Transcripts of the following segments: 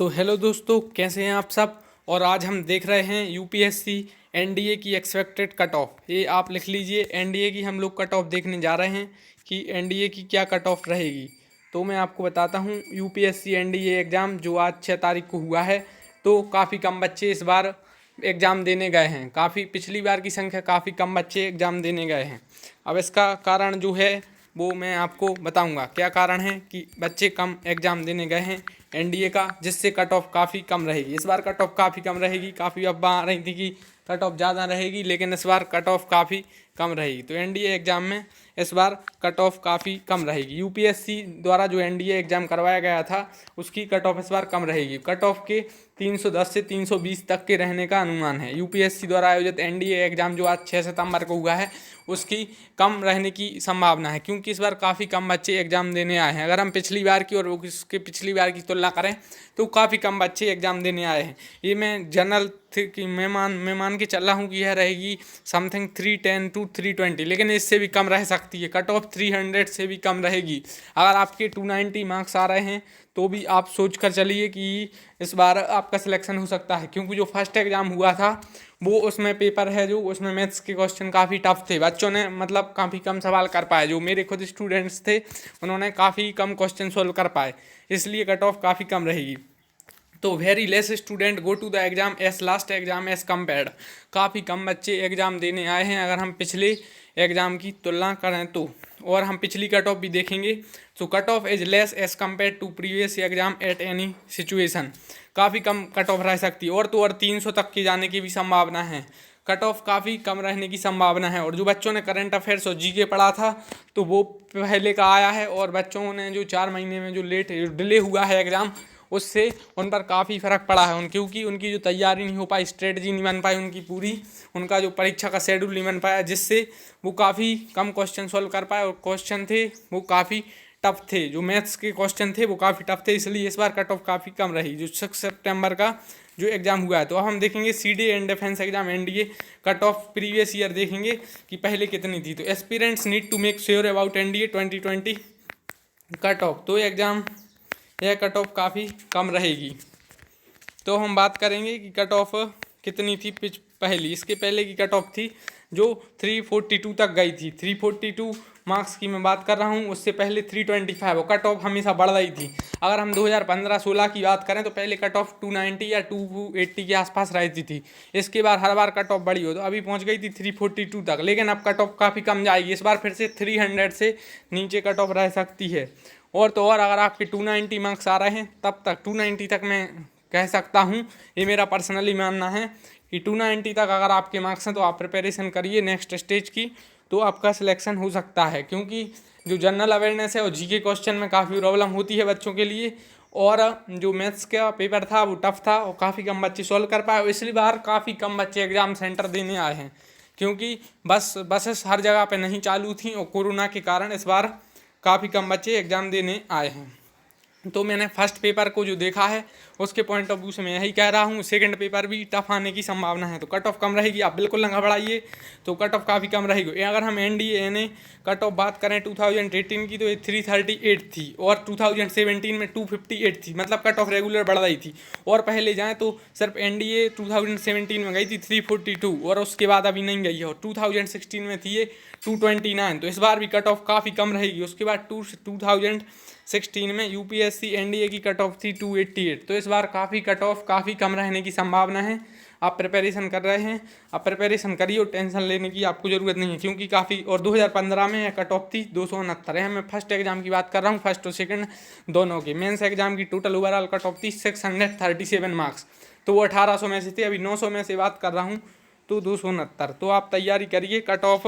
तो हेलो दोस्तों, कैसे हैं आप सब। और आज हम देख रहे हैं यूपीएससी एनडीए की एक्सपेक्टेड कट ऑफ। ये आप लिख लीजिए, एनडीए की हम लोग कट ऑफ देखने जा रहे हैं कि एनडीए की क्या कट ऑफ रहेगी। तो मैं आपको बताता हूँ, यूपीएससी एनडीए एग्ज़ाम जो आज 6 तारीख को हुआ है, तो काफ़ी कम बच्चे इस बार एग्ज़ाम देने गए हैं। काफ़ी पिछली बार की संख्या काफ़ी कम बच्चे एग्ज़ाम देने गए हैं। अब इसका कारण जो है वो मैं आपको बताऊंगा। क्या कारण है कि बच्चे कम एग्ज़ाम देने गए हैं एनडीए का, जिससे कट ऑफ काफ़ी कम रहेगी। इस बार कट ऑफ काफ़ी कम रहेगी। काफ़ी अफवाह आ रही थी कि कट ऑफ ज़्यादा रहेगी, लेकिन इस बार कट ऑफ काफ़ी कम रहेगी। तो एनडीए एग्ज़ाम में इस बार कट ऑफ काफ़ी कम रहेगी। यूपीएससी द्वारा जो एनडीए एग्ज़ाम करवाया गया था उसकी कट ऑफ इस बार कम रहेगी। कट ऑफ के 310 से 320 तक के रहने का अनुमान है। यूपीएससी द्वारा आयोजित एनडीए एग्ज़ाम जो आज 6 सितंबर को हुआ है उसकी कम रहने की संभावना है, क्योंकि इस बार काफ़ी कम बच्चे एग्ज़ाम देने आए हैं। अगर हम पिछली बार की और उसके पिछली बार की तुलना करें तो काफ़ी कम बच्चे एग्ज़ाम देने आए हैं। ये मैं जनरल थी कि मैं मान के चल रहा हूँ कि यह रहेगी समथिंग 310 to 320, लेकिन इससे भी कम रह सकती है। कट ऑफ 300 से भी कम रहेगी। अगर आपके 290 मार्क्स आ रहे हैं तो भी आप सोच कर चलिए कि इस बार आपका सिलेक्शन हो सकता है, क्योंकि जो फर्स्ट एग्ज़ाम हुआ था वो उसमें पेपर है जो उसमें मैथ्स के क्वेश्चन काफ़ी टफ थे। बच्चों ने मतलब काफ़ी कम सवाल कर पाए। जो मेरे खुद स्टूडेंट्स थे उन्होंने काफ़ी कम क्वेश्चन सोल्व कर पाए, इसलिए कट ऑफ काफ़ी कम रहेगी। तो very less student go to the exam as last exam as compared. काफ़ी कम बच्चे एग्ज़ाम देने आए हैं अगर हम पिछले एग्ज़ाम की तुलना करें तो। और हम पिछली कट ऑफ भी देखेंगे तो cut off is less as compare to previous exam at any situation. काफ़ी कम कट ऑफ रह सकती है, और तो और 300 तक की जाने की भी संभावना है। कट ऑफ काफ़ी कम रहने की संभावना है। और जो बच्चों ने करंट अफेयर्स और जीके पढ़ा था तो वो पहले का आया है, और बच्चों ने जो 4 महीने में जो लेट डिले हुआ है एग्ज़ाम उससे उन पर काफ़ी फ़र्क पड़ा है। क्योंकि उनकी जो तैयारी नहीं हो पाई, स्ट्रेटजी नहीं बन पाई उनकी पूरी, उनका जो परीक्षा का शेड्यूल नहीं बन पाया, जिससे वो काफ़ी कम क्वेश्चन सॉल्व कर पाए। और क्वेश्चन थे वो काफ़ी टफ थे। जो मैथ्स के क्वेश्चन थे वो काफ़ी टफ थे, इसलिए इस बार कट ऑफ काफ़ी कम रही जो 6 सितंबर का जो एग्ज़ाम हुआ है। तो अब हम देखेंगे CD and defence exam NDA cut off previous year देखेंगे कि पहले कितनी थी। तो aspirants need to make sure about NDA 2020 cut off. तो एग्ज़ाम यह कट ऑफ काफ़ी कम रहेगी। तो हम बात करेंगे कि कट ऑफ कितनी थी पहली। इसके पहले की कट ऑफ थी जो 342 तक गई थी। 342 मार्क्स की मैं बात कर रहा हूँ। उससे पहले 325 वो कट ऑफ हमेशा बढ़ रही थी। अगर हम 2015-16 की बात करें तो पहले कट ऑफ 290 या 280 के आसपास रहती थी। इसके बाद हर बार कट ऑफ बढ़ी हो, तो अभी पहुँच गई थी 342 तक, लेकिन अब कट ऑफ काफ़ी कम जाएगी। इस बार फिर से 300 से नीचे कट ऑफ रह सकती है। और तो और अगर आपके 290 मार्क्स आ रहे हैं तब तक 290 तक मैं कह सकता हूँ, ये मेरा पर्सनली मानना है कि 290 तक अगर आपके मार्क्स हैं तो आप प्रिपरेशन करिए नेक्स्ट स्टेज की, तो आपका सिलेक्शन हो सकता है। क्योंकि जो जनरल अवेयरनेस है और जीके क्वेश्चन में काफ़ी प्रॉब्लम होती है बच्चों के लिए, और जो मैथ्स का पेपर था वो टफ था और काफ़ी कम बच्चे सॉल्व कर पाए। इसलिए बाहर काफ़ी कम बच्चे एग्ज़ाम सेंटर देने आए हैं, क्योंकि बसेस हर जगह पे नहीं चालू थी और कोरोना के कारण इस बार काफ़ी कम बच्चे एग्ज़ाम देने आए हैं। तो मैंने फर्स्ट पेपर को जो देखा है उसके पॉइंट ऑफ व्यू से मैं यही कह रहा हूँ। सेकंड पेपर भी टफ आने की संभावना है, तो कट ऑफ कम रहेगी। आप बिल्कुल ना घबराइए, तो कट ऑफ काफ़ी कम रहेगी। अगर हम एनडीए कट ऑफ बात करें 2018 की तो ये 338 थी, और 2017 में 258 थी। मतलब कट ऑफ रेगुलर बढ़ रही थी। और पहले जाएँ तो सिर्फ एनडीए 2017 में गई थी 342, और उसके बाद अभी नहीं गई है। और 2016 में थी ये 229। तो इस बार भी कट ऑफ काफ़ी कम रहेगी। उसके बाद 2016 में यूपीएससी एनडीए की कट ऑफ थी 288। तो इस बार काफ़ी कट ऑफ काफ़ी कम रहने की संभावना है। आप प्रिपरेशन कर रहे हैं, आप प्रिपरेशन करिए और टेंशन लेने की आपको ज़रूरत नहीं है, क्योंकि काफ़ी। और 2015 में यह कट ऑफ थी 269 है। मैं फर्स्ट एग्जाम की बात कर रहा हूँ, फर्स्ट और सेकंड दोनों की। मेंस एग्जाम की टोटल ओवरऑल कट ऑफ थी 637 मार्क्स, तो वो 1800 में से थे। अभी 900 में से बात कर रहा हूँ तो 269। तो आप तैयारी करिए, कट ऑफ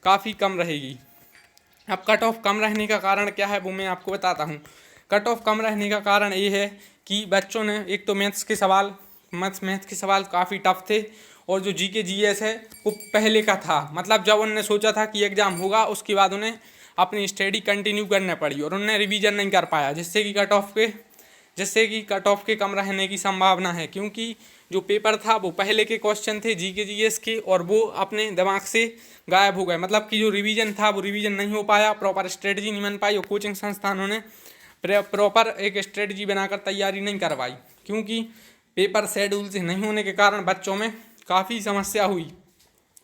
काफ़ी कम रहेगी। अब कट ऑफ कम रहने का कारण क्या है वो मैं आपको बताता हूँ। कट ऑफ कम रहने का कारण ये है कि बच्चों ने एक तो मैथ्स के सवाल काफ़ी टफ थे, और जो जीके जीएस है वो पहले का था। मतलब जब उन्होंने सोचा था कि एग्ज़ाम होगा उसके बाद उन्हें अपनी स्टडी कंटिन्यू करना पड़ी, और उन्होंने रिवीजन नहीं कर पाया, जिससे कि कट ऑफ के कम रहने की संभावना है। क्योंकि जो पेपर था वो पहले के क्वेश्चन थे जीके जीएस के, और वो अपने दिमाग से गायब हो गए। मतलब कि जो रिवीजन था वो रिवीजन नहीं हो पाया, प्रॉपर स्ट्रेटजी नहीं बन पाई, और कोचिंग संस्थानों ने प्रॉपर एक स्ट्रेटजी बनाकर तैयारी नहीं करवाई, क्योंकि पेपर शेड्यूल से नहीं होने के कारण बच्चों में काफ़ी समस्या हुई।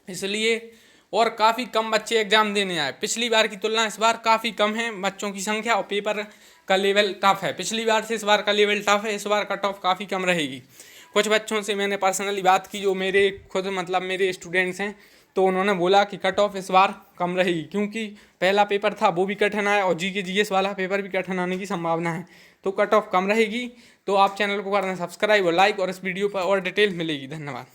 इसलिए और काफ़ी कम बच्चे एग्ज़ाम देने आए। पिछली बार की तुलना इस बार काफ़ी कम है बच्चों की संख्या, और पेपर का लेवल टफ है। पिछली बार से इस बार का लेवल टफ है, इस बार कट ऑफ काफ़ी कम रहेगी। कुछ बच्चों से मैंने पर्सनली बात की जो मेरे खुद मतलब मेरे स्टूडेंट्स हैं, तो उन्होंने बोला कि कट ऑफ इस बार कम रहेगी, क्योंकि पहला पेपर था वो भी कठिन आया और जीके जीएस वाला पेपर भी कठिन आने की संभावना है, तो कट ऑफ कम रहेगी। तो आप चैनल को करना सब्सक्राइब और लाइक, और इस वीडियो पर और डिटेल मिलेगी। धन्यवाद।